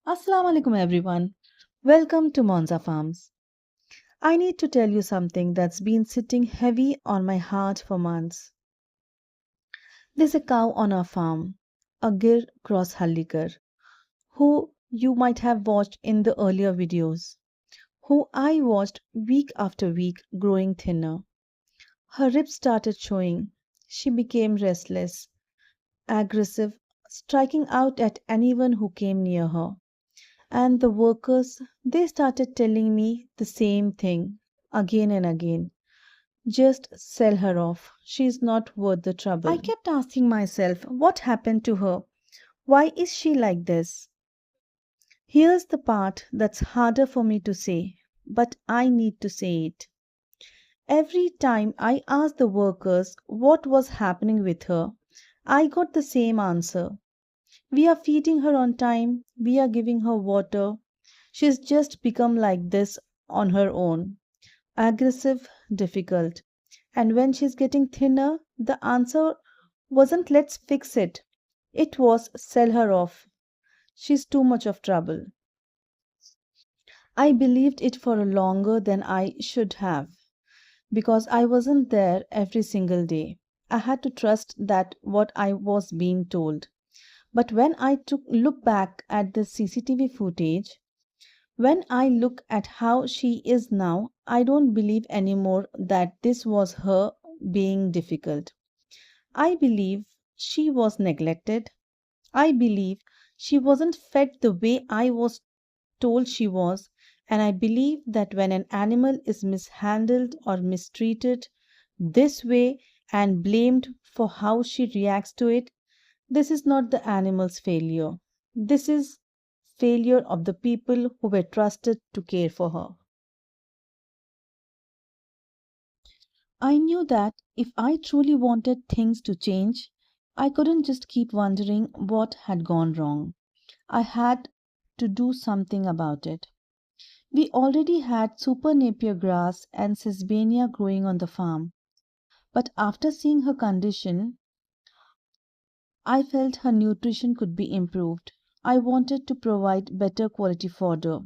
Assalamu alaikum everyone. Welcome to Monza Farms. I need to tell you something that's been sitting heavy on my heart for months. There's a cow on our farm, a Gir cross Hallikar, who you might have watched in the earlier videos, who I watched week after week growing thinner. Her ribs started showing. She became restless, aggressive, striking out at anyone who came near her. And the workers, they started telling me the same thing again and again. Just sell her off. She's not worth the trouble. I kept asking myself, what happened to her? Why is she like this? Here's the part that's harder for me to say, but I need to say it. Every time I asked the workers what was happening with her, I got the same answer. We are feeding her on time, we are giving her water. She's just become like this on her own. Aggressive, difficult. And when she's getting thinner, the answer wasn't let's fix it. It was sell her off. She's too much of trouble. I believed it for longer than I should have because I wasn't there every single day. I had to trust that what I was being told. But when I look back at the CCTV footage, when I look at how she is now, I don't believe anymore that this was her being difficult. I believe she was neglected. I believe she wasn't fed the way I was told she was. And I believe that when an animal is mishandled or mistreated this way and blamed for how she reacts to it, this is not the animal's failure. This is failure of the people who were trusted to care for her. I knew that if I truly wanted things to change, I couldn't just keep wondering what had gone wrong. I had to do something about it. We already had super Napier grass and Sesbania growing on the farm, but after seeing her condition, I felt her nutrition could be improved. I wanted to provide better quality fodder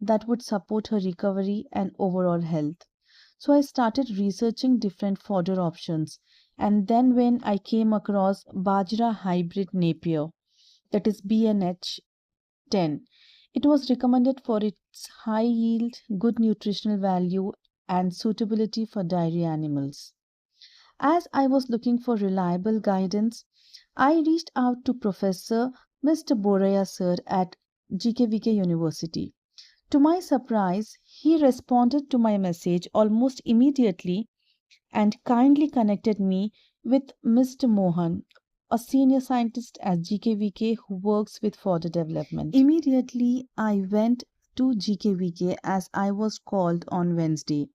that would support her recovery and overall health. So I started researching different fodder options. And then when I came across Bajra Hybrid Napier, that is BNH-10, it was recommended for its high yield, good nutritional value, and suitability for dairy animals. As I was looking for reliable guidance, I reached out to Professor Mr. Boraiah Sir at GKVK University. To my surprise, he responded to my message almost immediately and kindly connected me with Mr. Mohan, a senior scientist at GKVK who works with fodder development. Immediately, I went to GKVK as I was called on Wednesday.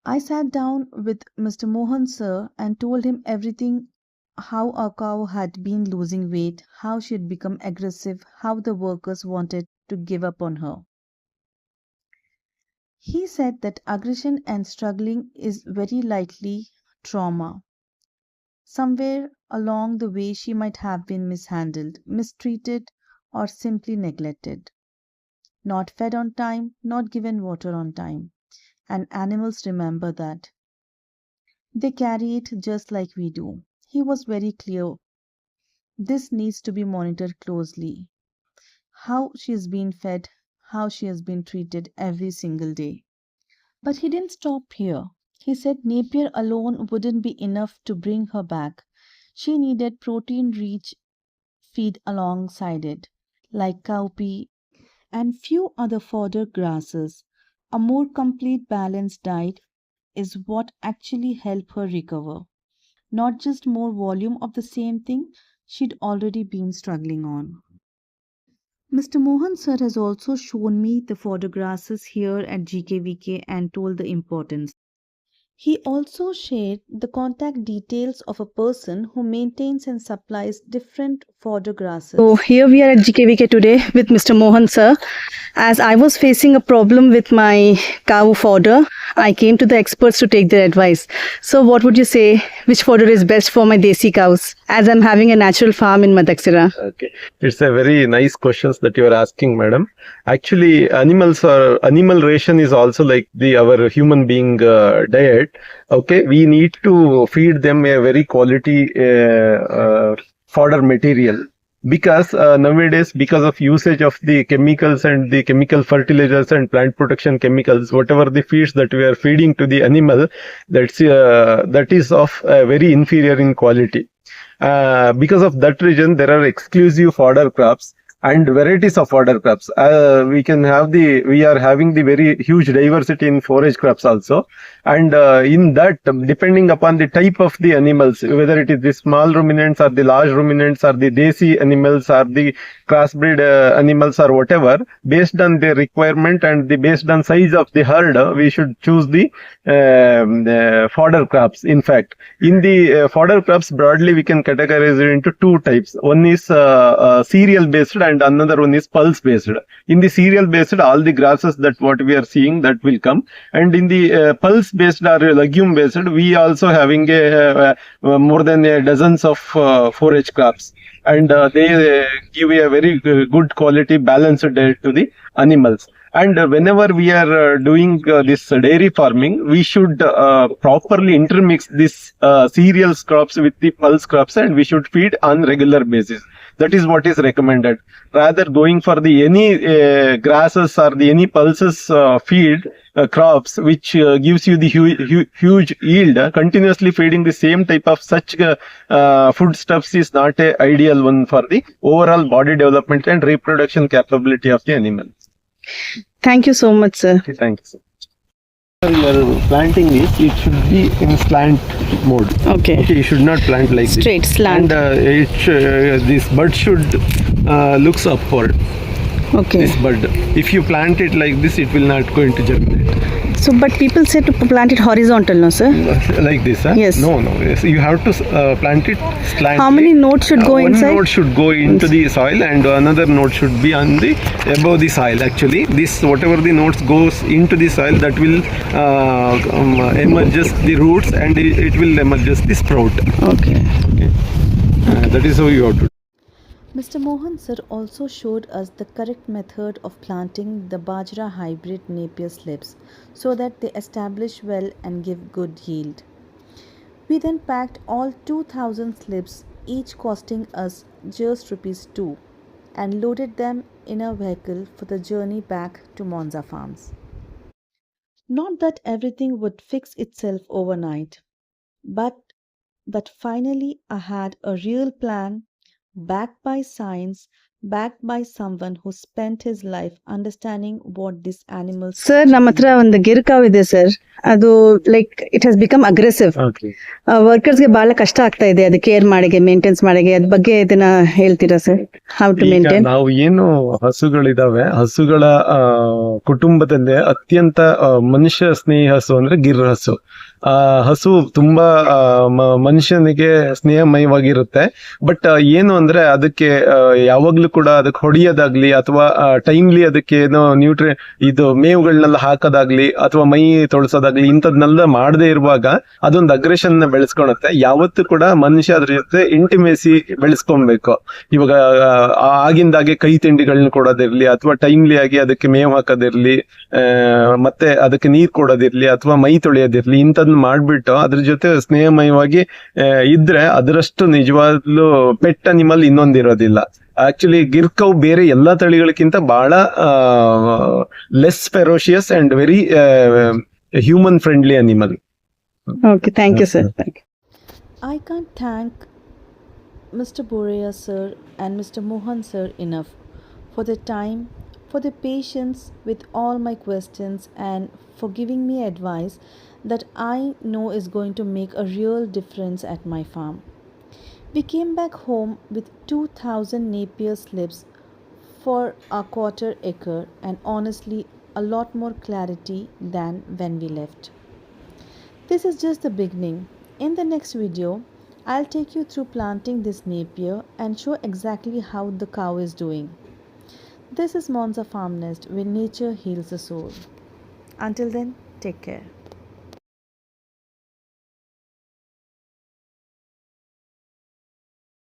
I sat down with Mr. Mohan Sir and told him everything, how our cow had been losing weight, how she had become aggressive, how the workers wanted to give up on her. He said that aggression and struggling is very likely trauma. Somewhere along the way, she might have been mishandled, mistreated, or simply neglected. Not fed on time, not given water on time. And animals remember that. They carry it just like we do. He was very clear. This needs to be monitored closely. How she has been fed, how she has been treated every single day. But he didn't stop here. He said Napier alone wouldn't be enough to bring her back. She needed protein-rich feed alongside it, like cowpea and few other fodder grasses. A more complete balanced diet is what actually helped her recover. Not just more volume of the same thing she'd already been struggling on. Mr. Mohan Sir has also shown me the fodder grasses here at GKVK and told the importance. He also shared the contact details of a person who maintains and supplies different fodder grasses. So here we are at GKVK today with Mr. Mohan Sir. As I was facing a problem with my cow fodder, I came to the experts to take their advice. So what would you say, which fodder is best for my desi cows, as I'm having a natural farm in Madaksara? Okay, it's a very nice questions that you are asking, madam. Actually, animal ration is also like our human being diet. Okay, we need to feed them a very quality fodder material, because nowadays, because of usage of the chemicals and the chemical fertilizers and plant protection chemicals, whatever the feeds that we are feeding to the animal, that is of very inferior in quality. Because of that reason, there are exclusive fodder crops and varieties of fodder crops. We are having the very huge diversity in forage crops also. And in that, depending upon the type of the animals, whether it is the small ruminants or the large ruminants or the desi animals or the crossbreed animals or whatever, based on their requirement and based on size of the herd, we should choose the fodder crops. In fact, in the fodder crops, broadly we can categorize it into two types. One is cereal based and another one is pulse based. In the cereal based, all the grasses that what we are seeing, that will come. And in the pulse based or legume based, we also having more than dozens of forage crops. And they give a very good quality balanced diet to the animals. And whenever we are doing this dairy farming, we should properly intermix this cereal crops with the pulse crops, and we should feed on regular basis. That is what is recommended. Rather going for the any grasses or the any pulses feed crops, which gives you the huge yield, continuously feeding the same type of such foodstuffs is not a ideal one for the overall body development and reproduction capability of the animal. Thank you so much, sir. Okay, thank you so much. You are planting this, it should be in slant mode. Okay. You should not plant like Straight, this. slant. And this bud should looks upward. Okay. This bud. If you plant it like this, it will not going to germinate. So, but people say to plant it horizontal, no, sir? Like this, huh? Yes. No. Yes. You have to plant it slant. How many nodes should go inside? One node should go into the soil, and another node should be on the above the soil. Actually, this whatever the nodes goes into the soil, that will emerges the roots, and it will emerges the sprout. Okay. That is how you have to. Mr. Mohan Sir also showed us the correct method of planting the Bajra Hybrid Napier slips so that they establish well and give good yield. We then packed all 2000 slips, each costing us just ₹2, and loaded them in a vehicle for the journey back to Monza farms. Not that everything would fix itself overnight, but that finally I had a real plan, backed by science, backed by someone who spent his life understanding what these animals. Sir, ನಮ್ಮ ಹತ್ರ ಒಂದು ಗಿರ್ಕಾವ್ ಇದೆ sir. ಅದು like it has become aggressive. ವರ್ಕರ್ಸ್ಗೆ ಬಹಳ ಕಷ್ಟ ಆಗ್ತಾ ಇದೆ ಅದು ಕೇರ್ ಮಾಡಿಗೆ, ಮೇಂಟೆನ್ಸ್ ಮಾಡಿಗೆ. ಅದ್ರ ಬಗ್ಗೆ ಇದನ್ನ ಹೇಳ್ತೀರಾ ಸರ್? How to maintain? ನಾವು ಏನು ಹಸುಗಳಿದಾವೆ, ಹಸುಗಳ ಕುಟುಂಬದಲ್ಲಿ ಅತ್ಯಂತ ಮನುಷ್ಯ ಸ್ನೇಹಿ ಹಸು ಅಂದ್ರೆ ಗಿರ್ ಹಸು. ಹಸು ತುಂಬಾ ಮನುಷ್ಯನಿಗೆ ಸ್ನೇಹಮಯವಾಗಿರುತ್ತೆ. ಬಟ್ ಏನು ಅಂದ್ರೆ ಅದಕ್ಕೆ ಯಾವಾಗ್ಲೂ ಕೂಡ ಅದಕ್ಕೆ ಹೊಡಿಯೋದಾಗ್ಲಿ ಅಥವಾ ಟೈಮ್ಲಿ ಅದಕ್ಕೆ ಏನೋ ಇದು ಮೇವುಗಳನ್ನೆಲ್ಲ ಹಾಕೋದಾಗ್ಲಿ ಅಥವಾ ಮೈ ತೊಳಸೋದಾಗ್ಲಿ ಇಂಥದ್ನೆಲ್ಲ ಮಾಡದೇ ಇರುವಾಗ ಅದೊಂದು ಅಗ್ರೆಷನ್ ನ ಬೆಳೆಸ್ಕೊಳುತ್ತೆ. ಯಾವತ್ತೂ ಕೂಡ ಮನುಷ್ಯ ಅದ್ರ ಜೊತೆ ಇಂಟಿಮೇಸಿ ಬೆಳೆಸ್ಕೊಬೇಕು. ಇವಾಗ ಆಗಿಂದಾಗೆ ಕೈ ತಿಂಡಿಗಳನ್ನ ಕೊಡೋದಿರ್ಲಿ ಅಥವಾ ಟೈಮ್ಲಿ ಆಗಿ ಅದಕ್ಕೆ ಮೇವು ಹಾಕೋದಿರ್ಲಿ, ಮತ್ತೆ ಅದಕ್ಕೆ ನೀರ್ ಕೊಡೋದಿರ್ಲಿ ಅಥವಾ ಮೈ ತೊಳೆಯೋದಿರ್ಲಿ, ಇಂಥದ್ನ ಮಾಡ್ಬಿಟ್ಟು ಅದ್ರ ಜೊತೆ ಸ್ನೇಹಮಯವಾಗಿ ಇದ್ರೆ ಅದರಷ್ಟು ನಿಜವಾಗ್ಲೂ ಪೆಟ್ ಅನಿಮಲ್ ಇನ್ನೊಂದಿರೋದಿಲ್ಲ. ಆಕ್ಚುಲಿ ಗಿರ್ಕವ್ ಬೇರೆ ಎಲ್ಲಾ ತಳಿಗಳಕ್ಕಿಂತ ಬಹಳ less ferocious and very human friendly animal. Okay, thank you sir. Thank you. I can't thank Mr. Boraiah Sir and Mr. Mohan Sir enough for their time, for their patience with all my questions, and for giving me advice that I know is going to make a real difference at my farm. We came back home with 2000 Napier slips for a quarter acre, and honestly a lot more clarity than when we left. This is just the beginning. In the next video, I'll take you through planting this Napier and show exactly how the cow is doing. This is Monza FarmNest, where nature heals the soul. Until then, take care.